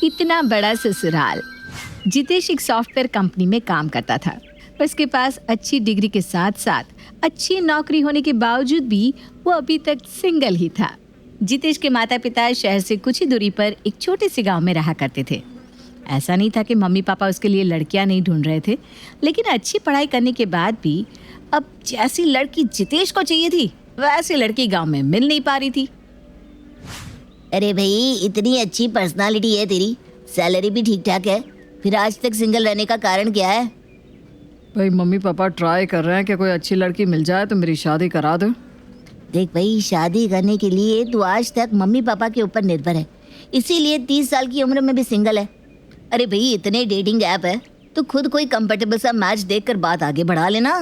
इतना बड़ा ससुराल। जितेश एक सॉफ्टवेयर कंपनी में काम करता था। उसके पास अच्छी डिग्री के साथ साथ अच्छी नौकरी होने के बावजूद भी वो अभी तक सिंगल ही था। जितेश के माता पिता शहर से कुछ ही दूरी पर एक छोटे से गांव में रहा करते थे। ऐसा नहीं था कि मम्मी पापा उसके लिए लड़कियां नहीं ढूंढ रहे थे, लेकिन अच्छी पढ़ाई करने के बाद भी अब जैसी लड़की जितेश को चाहिए थी वैसी लड़की गांव में मिल नहीं पा रही थी। अरे भाई, इतनी अच्छी पर्सनालिटी है तेरी, सैलरी भी ठीक ठाक है, फिर आज तक सिंगल रहने का कारण क्या है? भाई मम्मी पापा ट्राई कर रहे हैं कि कोई अच्छी लड़की मिल जाए तो मेरी शादी करा दो। देख भाई, शादी करने के लिए तू आज तक मम्मी पापा के ऊपर निर्भर है, इसीलिए 30 साल की उम्र में भी सिंगल है। अरे भाई, इतने डेटिंग ऐप है, तो खुद कोई कंफर्टेबल सा मैच देखकर बात आगे बढ़ा लेना।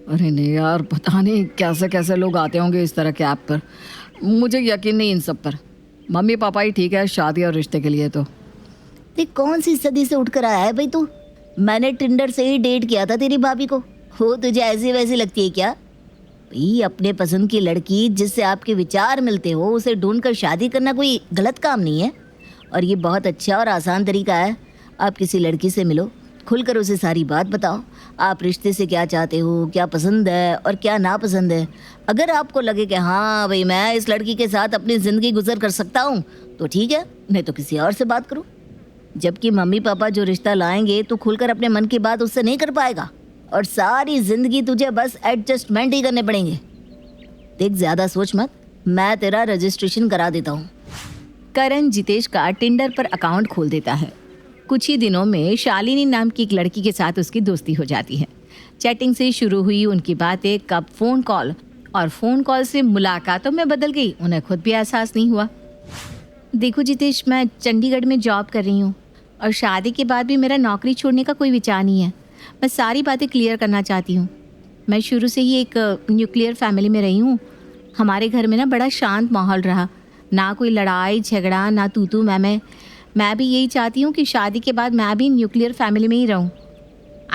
अरे नहीं यार, पता नहीं कैसे कैसे लोग आते होंगे इस तरह के ऐप पर, मुझे यकीन नहीं इन सब पर। मम्मी पापा ही ठीक है शादी और रिश्ते के लिए। तो देख, कौन सी सदी से उठकर आया है भाई तू? मैंने टिंडर से ही डेट किया था तेरी भाभी को। हो तुझे ऐसी वैसी लगती है क्या? भाई, अपने पसंद की लड़की जिससे आपके विचार मिलते हो उसे ढूंढकर शादी करना कोई गलत काम नहीं है, और ये बहुत अच्छा और आसान तरीका है। आप किसी लड़की से मिलो, खुलकर उसे सारी बात बताओ, आप रिश्ते से क्या चाहते हो, क्या पसंद है और क्या नापसंद है। अगर आपको लगे कि हाँ भाई मैं इस लड़की के साथ अपनी ज़िंदगी गुजर कर सकता हूँ तो ठीक है, नहीं तो किसी और से बात करो। जबकि मम्मी पापा जो रिश्ता लाएंगे तो खुलकर अपने मन की बात उससे नहीं कर पाएगा, और सारी ज़िंदगी तुझे बस एडजस्टमेंट ही करने पड़ेंगे। देख, ज़्यादा सोच मत, मैं तेरा रजिस्ट्रेशन करा देता हूँ। करण जितेश का टिंडर पर अकाउंट खोल देता है। कुछ ही दिनों में शालिनी नाम की एक लड़की के साथ उसकी दोस्ती हो जाती है। चैटिंग से शुरू हुई उनकी बातें कब फ़ोन कॉल और फ़ोन कॉल से मुलाकातों में बदल गई, उन्हें खुद भी एहसास नहीं हुआ। देखो जितेश, मैं चंडीगढ़ में जॉब कर रही हूँ और शादी के बाद भी मेरा नौकरी छोड़ने का कोई विचार नहीं है। मैं सारी बातें क्लियर करना चाहती हूँ। मैं शुरू से ही एक न्यूक्लियर फैमिली में रही हूँ। हमारे घर में ना बड़ा शांत माहौल रहा, ना कोई लड़ाई झगड़ा, ना तू तू मैं भी यही चाहती हूँ कि शादी के बाद मैं भी न्यूक्लियर फैमिली में ही रहूँ।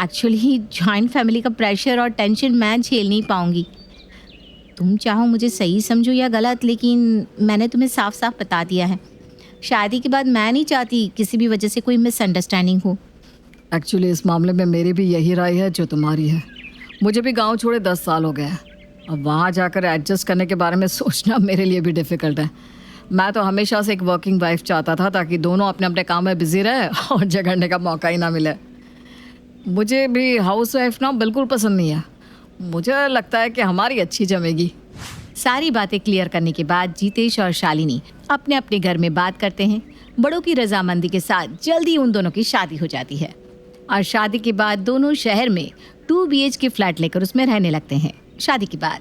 एक्चुअली जॉइंट फैमिली का प्रेशर और टेंशन मैं झेल नहीं पाऊँगी। तुम चाहो मुझे सही समझो या गलत, लेकिन मैंने तुम्हें साफ साफ बता दिया है, शादी के बाद मैं नहीं चाहती किसी भी वजह से कोई मिसअंडरस्टैंडिंग हो। एक्चुअली इस मामले में मेरी भी यही राय है जो तुम्हारी है। मुझे भी गांव छोड़े 10 साल हो गए हैं। अब वहाँ जाकर एडजस्ट करने के बारे में सोचना मेरे लिए भी डिफ़िकल्ट है। मैं तो हमेशा से एक वर्किंग वाइफ चाहता था ताकि दोनों अपने अपने काम में बिजी रहे और झगड़ने का मौका ही ना मिले। मुझे भी हाउस वाइफ ना बिल्कुल पसंद नहीं है। मुझे लगता है कि हमारी अच्छी जमेगी। सारी बातें क्लियर करने के बाद जितेश और शालिनी अपने अपने घर में बात करते हैं। बड़ों की रजामंदी के साथ जल्दी उन दोनों की शादी हो जाती है और शादी के बाद दोनों शहर में 2 BHK फ्लैट लेकर उसमें रहने लगते हैं। शादी के बाद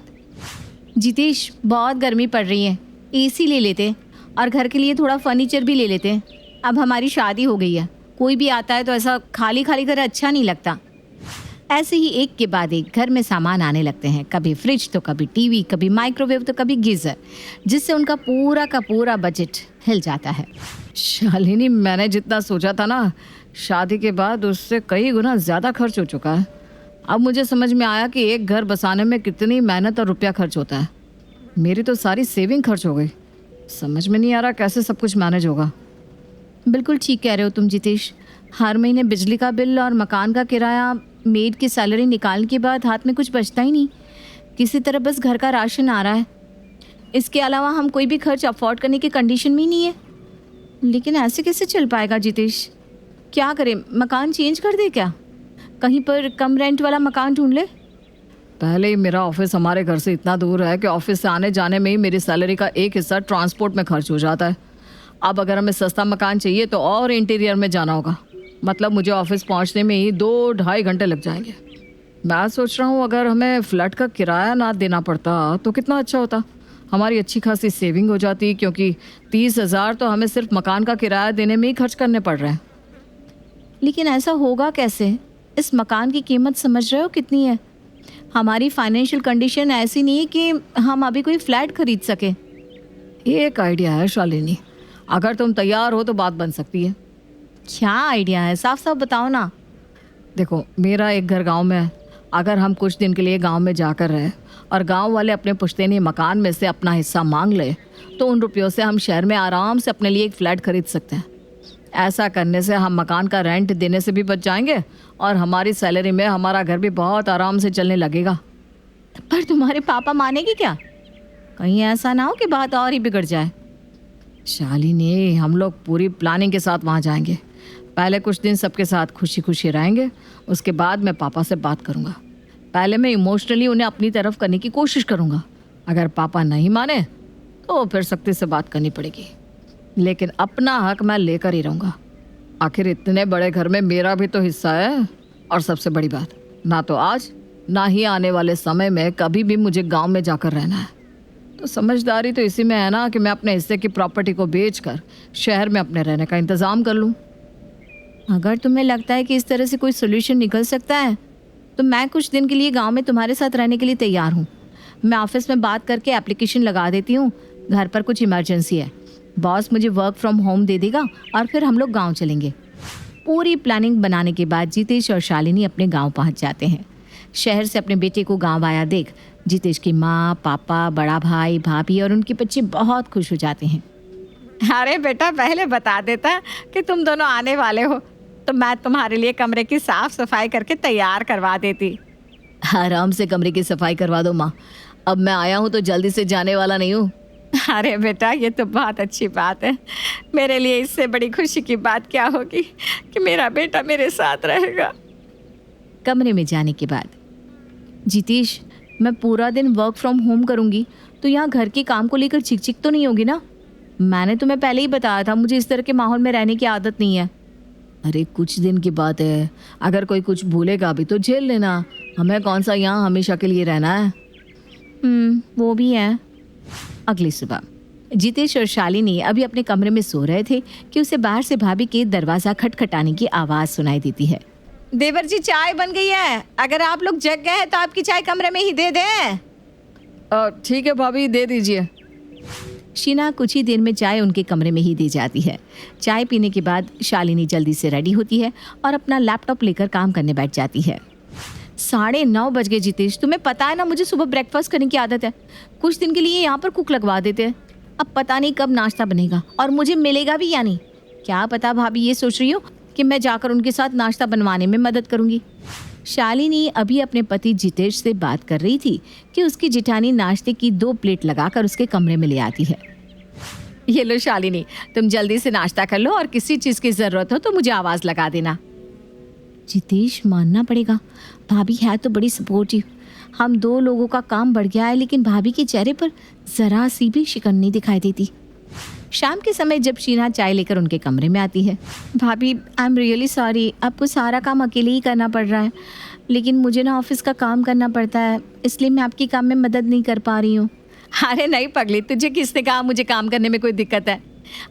जितेश, बहुत गर्मी पड़ रही है, AC ले लेते और घर के लिए थोड़ा फर्नीचर भी ले लेते। अब हमारी शादी हो गई है, कोई भी आता है तो ऐसा खाली खाली घर अच्छा नहीं लगता। ऐसे ही एक के बाद एक घर में सामान आने लगते हैं, कभी फ्रिज तो कभी टीवी, कभी माइक्रोवेव तो कभी गीज़र, जिससे उनका पूरा का पूरा बजट हिल जाता है। शालिनी, मैंने जितना सोचा था ना, शादी के बाद उससे कई गुना ज़्यादा खर्च हो चुका है। अब मुझे समझ में आया कि एक घर बसाने में कितनी मेहनत और रुपया खर्च होता है। मेरी तो सारी सेविंग खर्च हो गई। समझ में नहीं आ रहा कैसे सब कुछ मैनेज होगा। बिल्कुल ठीक कह रहे हो तुम जितेश। हर महीने बिजली का बिल और मकान का किराया, मेड की सैलरी निकालने के बाद हाथ में कुछ बचता ही नहीं। किसी तरह बस घर का राशन आ रहा है। इसके अलावा हम कोई भी खर्च अफोर्ड करने की कंडीशन में ही नहीं है। लेकिन ऐसे कैसे चल पाएगा जितेश? क्या करें, मकान चेंज कर दे क्या? कहीं पर कम रेंट वाला मकान ढूंढ ले। पहले ही मेरा ऑफिस हमारे घर से इतना दूर है कि ऑफिस से आने जाने में ही मेरी सैलरी का एक हिस्सा ट्रांसपोर्ट में खर्च हो जाता है। अब अगर हमें सस्ता मकान चाहिए तो और इंटीरियर में जाना होगा। मतलब मुझे ऑफिस पहुंचने में ही 2-2.5 घंटे लग जाएंगे। मैं सोच रहा हूँ अगर हमें फ्लैट का किराया ना देना पड़ता तो कितना अच्छा होता। हमारी अच्छी खासी सेविंग हो जाती, क्योंकि 30,000 तो हमें सिर्फ मकान का किराया देने में ही खर्च करने पड़ रहे हैं। लेकिन ऐसा होगा कैसे? इस मकान की कीमत समझ रहे हो कितनी है? हमारी फाइनेंशियल कंडीशन ऐसी नहीं है कि हम अभी कोई फ्लैट खरीद सके। एक आइडिया है शालिनी, अगर तुम तैयार हो तो बात बन सकती है। क्या आइडिया है? साफ साफ बताओ ना। देखो, मेरा एक घर गांव में है। अगर हम कुछ दिन के लिए गांव में जाकर रहे और गांव वाले अपने पुश्तैनी मकान में से अपना हिस्सा मांग ले तो उन रुपयों से हम शहर में आराम से अपने लिए एक फ़्लैट खरीद सकते हैं। ऐसा करने से हम मकान का रेंट देने से भी बच जाएंगे और हमारी सैलरी में हमारा घर भी बहुत आराम से चलने लगेगा। पर तुम्हारे पापा मानेंगे क्या? कहीं ऐसा ना हो कि बात और ही बिगड़ जाए। शालिनी, हम लोग पूरी प्लानिंग के साथ वहाँ जाएंगे। पहले कुछ दिन सबके साथ खुशी खुशी रहेंगे, उसके बाद मैं पापा से बात करूँगा। पहले मैं इमोशनली उन्हें अपनी तरफ करने की कोशिश करूँगा। अगर पापा नहीं माने तो फिर सख्ती से बात करनी पड़ेगी, लेकिन अपना हक मैं लेकर ही रहूँगा। आखिर इतने बड़े घर में मेरा भी तो हिस्सा है। और सबसे बड़ी बात, ना तो आज ना ही आने वाले समय में कभी भी मुझे गांव में जाकर रहना है। तो समझदारी तो इसी में है ना कि मैं अपने हिस्से की प्रॉपर्टी को बेचकर शहर में अपने रहने का इंतज़ाम कर लूँ। अगर तुम्हें लगता है कि इस तरह से कोई सोल्यूशन निकल सकता है तो मैं कुछ दिन के लिए गांव में तुम्हारे साथ रहने के लिए तैयार हूँ। मैं ऑफिस में बात करके एप्लीकेशन लगा देती हूँ। घर पर कुछ इमरजेंसी है, बॉस मुझे वर्क फ्रॉम होम दे देगा और फिर हम लोग गांव चलेंगे। पूरी प्लानिंग बनाने के बाद जितेश और शालिनी अपने गांव पहुंच जाते हैं। शहर से अपने बेटे को गांव आया देख जितेश की माँ, पापा, बड़ा भाई, भाभी और उनके बच्चे बहुत खुश हो जाते हैं। अरे बेटा, पहले बता देता कि तुम दोनों आने वाले हो तो मैं तुम्हारे लिए कमरे की साफ सफाई करके तैयार करवा देती। आराम से कमरे की सफाई करवा दो माँ, अब मैं आया हूँ तो जल्दी से जाने वाला नहीं हूँ। अरे बेटा, ये तो बहुत अच्छी बात है। मेरे लिए इससे बड़ी खुशी की बात क्या होगी कि मेरा बेटा मेरे साथ रहेगा। कमरे में जाने के बाद, जितेश, मैं पूरा दिन वर्क फ्रॉम होम करूंगी तो यहाँ घर के काम को लेकर चिक तो नहीं होगी ना? मैंने तुम्हें पहले ही बताया था मुझे इस तरह के माहौल में रहने की आदत नहीं है। अरे कुछ दिन की बात है, अगर कोई कुछ भूलेगा भी तो झेल लेना। हमें कौन सा यहाँ हमेशा के लिए रहना है। वो भी है। अगली सुबह जितेश और शालिनी अभी अपने कमरे में सो रहे थे कि उसे बाहर से भाभी के दरवाज़ा खटखटाने की आवाज़ सुनाई देती है। देवर जी, चाय बन गई है। अगर आप लोग जग गए हैं तो आपकी चाय कमरे में ही दे दें। ठीक है भाभी, दे दीजिए। शीना कुछ ही देर में चाय उनके कमरे में ही दी जाती है। चाय पीने के बाद शालिनी जल्दी से रेडी होती है और अपना लैपटॉप लेकर काम करने बैठ जाती है। 9:30 बज गए जितेश, तुम्हें पता है ना मुझे सुबह ब्रेकफास्ट करने की आदत है। कुछ दिन के लिए यहाँ पर कुक लगवा देते हैं। अब पता नहीं कब नाश्ता बनेगा और मुझे मिलेगा भी या नहीं। क्या पता भाभी ये सोच रही हो कि मैं जाकर उनके साथ नाश्ता बनवाने में मदद करूँगी। शालिनी अभी अपने पति जितेश से बात कर रही थी कि उसकी जिठानी नाश्ते की 2 प्लेट लगाकर उसके कमरे में ले आती है। ये लो शालिनी, तुम जल्दी से नाश्ता कर लो और किसी चीज़ की ज़रूरत हो तो मुझे आवाज़ लगा देना। जितेश, मानना पड़ेगा, भाभी है तो बड़ी सपोर्टिव। हम 2 लोगों का काम बढ़ गया है, लेकिन भाभी के चेहरे पर ज़रा सी भी शिकन नहीं दिखाई देती। शाम के समय जब शीना चाय लेकर उनके कमरे में आती है, भाभी आई एम रियली सॉरी, आपको सारा काम अकेले ही करना पड़ रहा है, लेकिन मुझे ना ऑफिस का काम करना पड़ता है, इसलिए मैं आपकी काम में मदद नहीं कर पा रही हूँ। अरे नहीं पगली, तुझे किसने कहा मुझे काम करने में कोई दिक्कत है?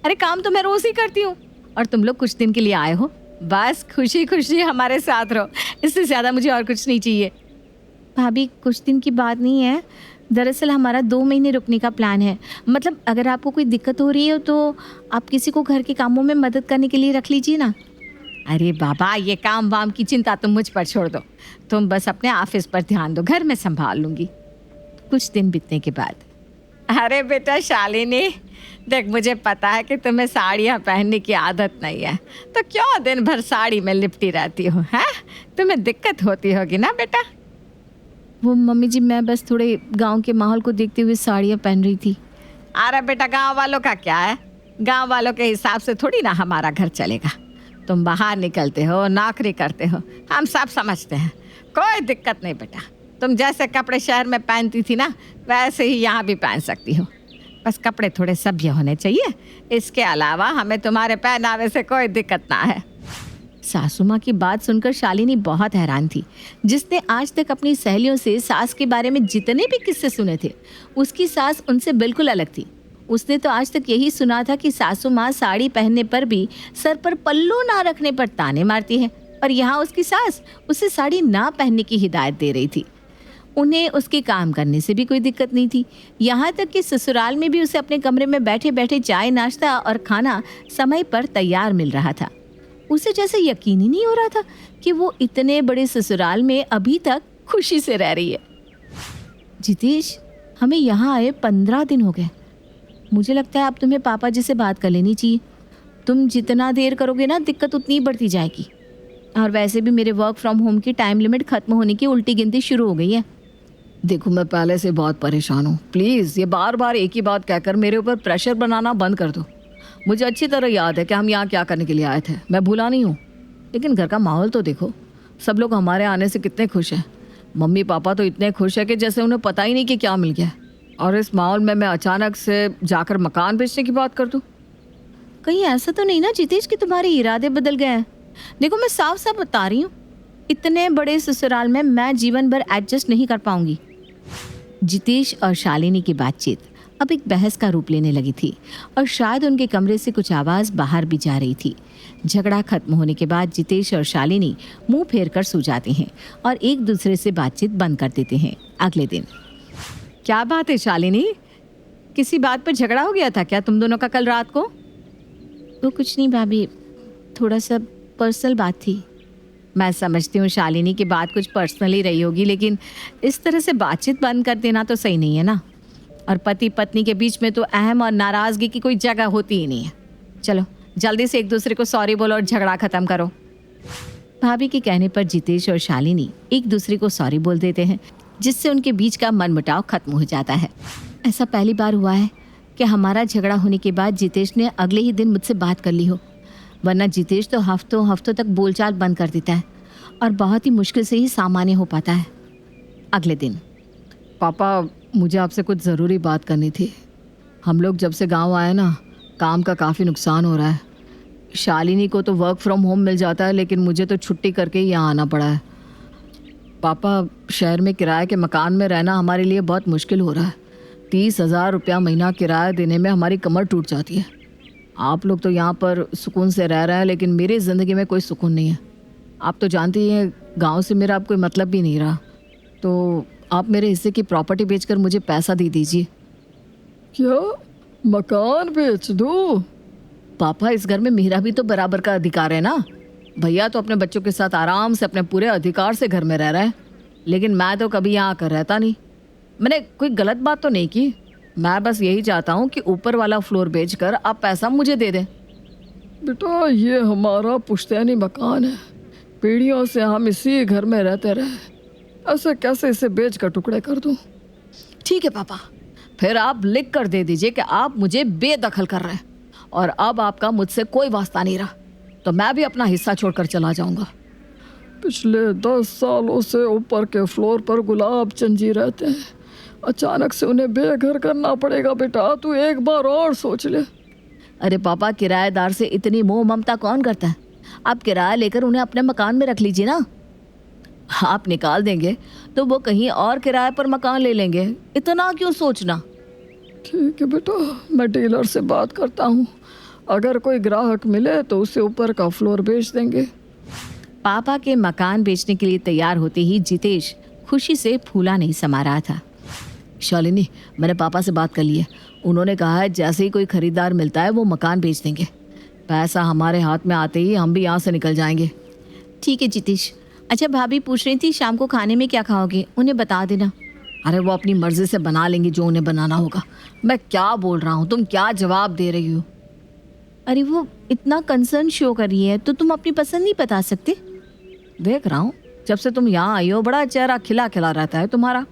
अरे काम तो मैं रोज़ ही करती हूँ और तुम लोग कुछ दिन के लिए आए हो, बस खुशी खुशी हमारे साथ रहो, इससे ज़्यादा मुझे और कुछ नहीं चाहिए। भाभी कुछ दिन की बात नहीं है, दरअसल हमारा 2 महीने रुकने का प्लान है। मतलब अगर आपको कोई दिक्कत हो रही हो तो आप किसी को घर के कामों में मदद करने के लिए रख लीजिए ना। अरे बाबा, ये काम वाम की चिंता तुम मुझ पर छोड़ दो, तुम बस अपने ऑफिस पर ध्यान दो, घर में संभाल लूँगी। कुछ दिन बीतने के बाद, अरे बेटा शालिनी, देख मुझे पता है कि तुम्हें साड़ियाँ पहनने की आदत नहीं है, तो क्यों दिन भर साड़ी में लिपटी रहती हो? हैं, तुम्हें दिक्कत होती होगी ना बेटा? वो मम्मी जी, मैं बस थोड़े गांव के माहौल को देखते हुए साड़ियाँ पहन रही थी। अरे बेटा, गांव वालों का क्या है, गांव वालों के हिसाब से थोड़ी ना हमारा घर चलेगा। तुम बाहर निकलते हो, नौकरी करते हो, हम सब समझते हैं, कोई दिक्कत नहीं बेटा। तुम जैसे कपड़े शहर में पहनती थी ना, वैसे ही यहाँ भी पहन सकती हो, बस कपड़े थोड़े सभ्य होने चाहिए। इसके अलावा हमें तुम्हारे पहनावे से कोई दिक्कत ना है। सासू माँ की बात सुनकर शालिनी बहुत हैरान थी। जिसने आज तक अपनी सहेलियों से सास के बारे में जितने भी किस्से सुने थे, उसकी सास उनसे बिल्कुल अलग थी। उसने तो आज तक यही सुना था कि सासू माँ साड़ी पहनने पर भी सर पर पल्लू ना रखने पर ताने मारती है, और यहाँ उसकी सास उसे साड़ी ना पहनने की हिदायत दे रही थी। उन्हें उसके काम करने से भी कोई दिक्कत नहीं थी, यहाँ तक कि ससुराल में भी उसे अपने कमरे में बैठे बैठे चाय, नाश्ता और खाना समय पर तैयार मिल रहा था। उसे जैसे यकीन ही नहीं हो रहा था कि वो इतने बड़े ससुराल में अभी तक खुशी से रह रही है। जितेश, हमें यहाँ आए 15 दिन हो गए। मुझे लगता है अब तुम्हें पापा जी से बात कर लेनी चाहिए। तुम जितना देर करोगे ना दिक्कत उतनी ही बढ़ती जाएगी। और वैसे भी मेरे वर्क फ्रॉम होम की टाइम लिमिट खत्म होने की उल्टी गिनती शुरू हो गई है। देखो मैं पहले से बहुत परेशान हूँ, प्लीज़ ये बार बार एक ही बात कहकर मेरे ऊपर प्रेशर बनाना बंद कर दो। मुझे अच्छी तरह याद है कि हम यहाँ क्या करने के लिए आए थे, मैं भूला नहीं हूँ। लेकिन घर का माहौल तो देखो, सब लोग हमारे आने से कितने खुश हैं। मम्मी पापा तो इतने खुश है कि जैसे उन्हें पता ही नहीं कि क्या मिल गया। और इस माहौल में मैं अचानक से जाकर मकान बेचने की बात कर दूँ। कहीं ऐसा तो नहीं ना जितेश कि तुम्हारे इरादे बदल गए हैं? देखो मैं साफ साफ बता रही हूँ, इतने बड़े ससुराल में मैं जीवन भर एडजस्ट नहीं कर पाऊंगी। जितेश और शालिनी की बातचीत अब एक बहस का रूप लेने लगी थी और शायद उनके कमरे से कुछ आवाज़ बाहर भी जा रही थी। झगड़ा खत्म होने के बाद जितेश और शालिनी मुंह फेर कर सो जाते हैं और एक दूसरे से बातचीत बंद कर देते हैं। अगले दिन, क्या बात है शालिनी, किसी बात पर झगड़ा हो गया था क्या तुम दोनों का कल रात को? वो कुछ नहीं भाभी, थोड़ा सा पर्सनल बात थी। मैं समझती हूँ शालिनी की बात कुछ पर्सनल ही रही होगी, लेकिन इस तरह से बातचीत बंद कर देना तो सही नहीं है ना। और पति पत्नी के बीच में तो अहम और नाराज़गी की कोई जगह होती ही नहीं है। चलो जल्दी से एक दूसरे को सॉरी बोलो और झगड़ा ख़त्म करो। भाभी के कहने पर जितेश और शालिनी एक दूसरे को सॉरी बोल देते हैं, जिससे उनके बीच का मनमुटाव खत्म हो जाता है। ऐसा पहली बार हुआ है कि हमारा झगड़ा होने के बाद जितेश ने अगले ही दिन मुझसे बात कर ली हो, वरना जितेश तो हफ्तों हफ्तों तक बोलचाल बंद कर देता है और बहुत ही मुश्किल से ही सामान्य हो पाता है। अगले दिन, पापा मुझे आपसे कुछ ज़रूरी बात करनी थी। हम लोग जब से गांव आए ना, काम का काफ़ी नुकसान हो रहा है। शालिनी को तो वर्क फ्रॉम होम मिल जाता है, लेकिन मुझे तो छुट्टी करके ही यहाँ आना पड़ा है। पापा शहर में किराए के मकान में रहना हमारे लिए बहुत मुश्किल हो रहा है। 30,000 रुपया महीना किराया देने में हमारी कमर टूट जाती है। आप लोग तो यहाँ पर सुकून से रह रहे हैं, लेकिन मेरी ज़िंदगी में कोई सुकून नहीं है। आप तो जानती हैं गांव से मेरा अब कोई मतलब भी नहीं रहा, तो आप मेरे हिस्से की प्रॉपर्टी बेचकर मुझे पैसा दे दीजिए। क्या मकान बेच दूँ? पापा इस घर में मेरा भी तो बराबर का अधिकार है ना। भैया तो अपने बच्चों के साथ आराम से अपने पूरे अधिकार से घर में रह रहा है, लेकिन मैं तो कभी यहाँ आकर रहता नहीं। मैंने कोई गलत बात तो नहीं की, मैं बस यही चाहता हूँ कि ऊपर वाला फ्लोर बेचकर आप पैसा मुझे दे दें। बेटा ये हमारा पुश्तैनी मकान है, पीढ़ियों से हम इसी घर में रहते रहे, ऐसे कैसे इसे बेच कर टुकड़े कर दूँ? ठीक है पापा, फिर आप लिख कर दे दीजिए कि आप मुझे बेदखल कर रहे हैं और अब आपका मुझसे कोई वास्ता नहीं रहा, तो मैं भी अपना हिस्सा छोड़कर चला जाऊंगा। पिछले 10 सालों से ऊपर के फ्लोर पर गुलाब चंद जी रहते हैं, अचानक से उन्हें बेघर करना पड़ेगा। बेटा तू एक बार और सोच ले। अरे पापा, किराएदार से इतनी मोह ममता कौन करता है? आप किराया लेकर उन्हें अपने मकान में रख लीजिए ना। आप निकाल देंगे तो वो कहीं और किराए पर मकान ले लेंगे, इतना क्यों सोचना? ठीक है बेटा, मैं डीलर से बात करता हूँ, अगर कोई ग्राहक मिले तो उसे ऊपर का फ्लोर बेच देंगे। पापा के मकान बेचने के लिए तैयार होते ही जितेश खुशी से फूला नहीं समा रहा था। शालिनी, मैंने पापा से बात कर ली है, उन्होंने कहा है जैसे ही कोई खरीदार मिलता है वो मकान बेच देंगे। पैसा हमारे हाथ में आते ही हम भी यहाँ से निकल जाएंगे। ठीक है जितेश। अच्छा भाभी पूछ रही थी शाम को खाने में क्या खाओगे, उन्हें बता देना। अरे वो अपनी मर्जी से बना लेंगी जो उन्हें बनाना होगा। मैं क्या बोल रहा हूँ, तुम क्या जवाब दे रही हो? अरे वो इतना कंसर्न शो कर रही है तो तुम अपनी पसंद नहीं बता सकते? देख रहा हूँ जब से तुम यहाँ आई हो बड़ा चेहरा खिला खिला रहता है तुम्हारा।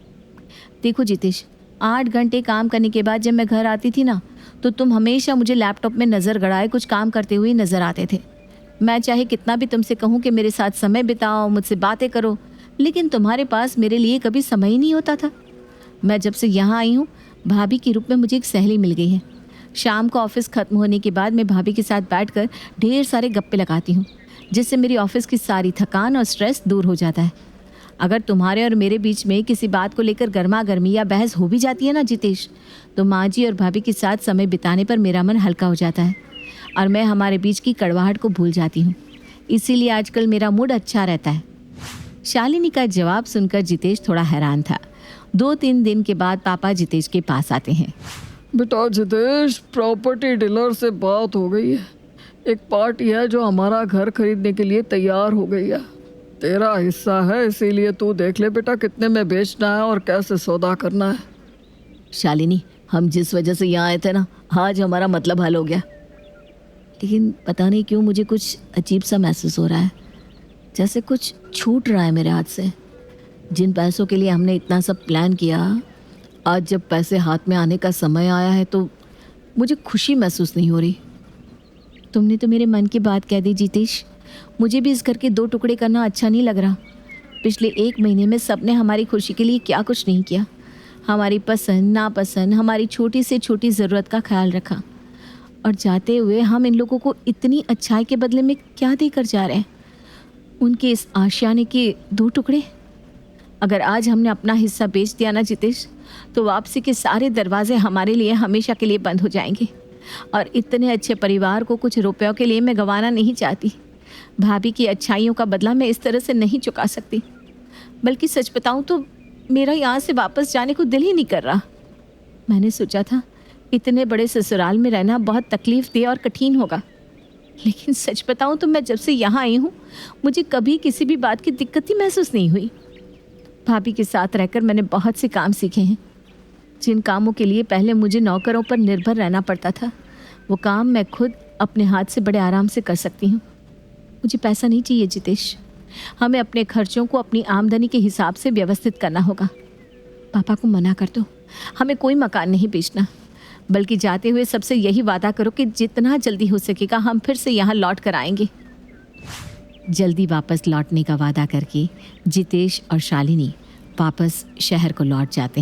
देखो जितेश, 8 घंटे काम करने के बाद जब मैं घर आती थी ना, तो तुम हमेशा मुझे लैपटॉप में नज़र गड़ाए कुछ काम करते हुए नज़र आते थे। मैं चाहे कितना भी तुमसे कहूँ कि मेरे साथ समय बिताओ, मुझसे बातें करो, लेकिन तुम्हारे पास मेरे लिए कभी समय ही नहीं होता था। मैं जब से यहाँ आई हूँ, भाभी के रूप में मुझे एक सहेली मिल गई है। शाम को ऑफिस ख़त्म होने के बाद मैं भाभी के साथ बैठकर ढेर सारे गप्पे लगाती हूँ, जिससे मेरी ऑफिस की सारी थकान और स्ट्रेस दूर हो जाता है। अगर तुम्हारे और मेरे बीच में किसी बात को लेकर गर्मा गर्मी या बहस हो भी जाती है ना जितेश, तो माँ जी और भाभी के साथ समय बिताने पर मेरा मन हल्का हो जाता है और मैं हमारे बीच की कड़वाहट को भूल जाती हूँ। इसीलिए आजकल मेरा मूड अच्छा रहता है। शालिनी का जवाब सुनकर जितेश थोड़ा हैरान था। 2-3 दिन के बाद पापा जितेश के पास आते हैं। बेटा जितेश, प्रॉपर्टी डीलर से बात हो गई है। एक पार्टी है जो हमारा घर खरीदने के लिए तैयार हो गई है। तेरा हिस्सा है, इसीलिए तू देख ले बेटा कितने में बेचना है और कैसे सौदा करना है। शालिनी, हम जिस वजह से यहाँ आए थे ना, आज हमारा मतलब हल हो गया। लेकिन पता नहीं क्यों मुझे कुछ अजीब सा महसूस हो रहा है, जैसे कुछ छूट रहा है मेरे हाथ से। जिन पैसों के लिए हमने इतना सब प्लान किया, आज जब पैसे हाथ में आने का समय आया है तो मुझे खुशी महसूस नहीं हो रही। तुमने तो मेरे मन की बात कह दी जितेश। मुझे भी इस घर के 2 टुकड़े करना अच्छा नहीं लग रहा। पिछले 1 महीने में सबने हमारी खुशी के लिए क्या कुछ नहीं किया। हमारी पसंद नापसंद, हमारी छोटी से छोटी ज़रूरत का ख्याल रखा, और जाते हुए हम इन लोगों को इतनी अच्छाई के बदले में क्या देकर जा रहे हैं? उनके इस आशियाने के 2 टुकड़े। अगर आज हमने अपना हिस्सा बेच दिया ना जितेश, तो वापसी के सारे दरवाजे हमारे लिए हमेशा के लिए बंद हो जाएंगे। और इतने अच्छे परिवार को कुछ रुपयों के लिए मैं गंवाना नहीं चाहती। भाभी की अच्छाइयों का बदला मैं इस तरह से नहीं चुका सकती। बल्कि सच बताऊं तो मेरा यहाँ से वापस जाने को दिल ही नहीं कर रहा। मैंने सोचा था इतने बड़े ससुराल में रहना बहुत तकलीफदेह और कठिन होगा, लेकिन सच बताऊं तो मैं जब से यहाँ आई हूँ मुझे कभी किसी भी बात की दिक्कत ही महसूस नहीं हुई। भाभी के साथ रहकर मैंने बहुत से काम सीखे हैं। जिन कामों के लिए पहले मुझे नौकरों पर निर्भर रहना पड़ता था, वो काम मैं खुद अपने हाथ से बड़े आराम से कर सकती हूँ। मुझे पैसा नहीं चाहिए जितेश। हमें अपने खर्चों को अपनी आमदनी के हिसाब से व्यवस्थित करना होगा। पापा को मना कर दो, हमें कोई मकान नहीं बेचना। बल्कि जाते हुए सबसे यही वादा करो कि जितना जल्दी हो सकेगा हम फिर से यहाँ लौट कर आएंगे। जल्दी वापस लौटने का वादा करके जितेश और शालिनी वापस शहर को लौट जाते हैं।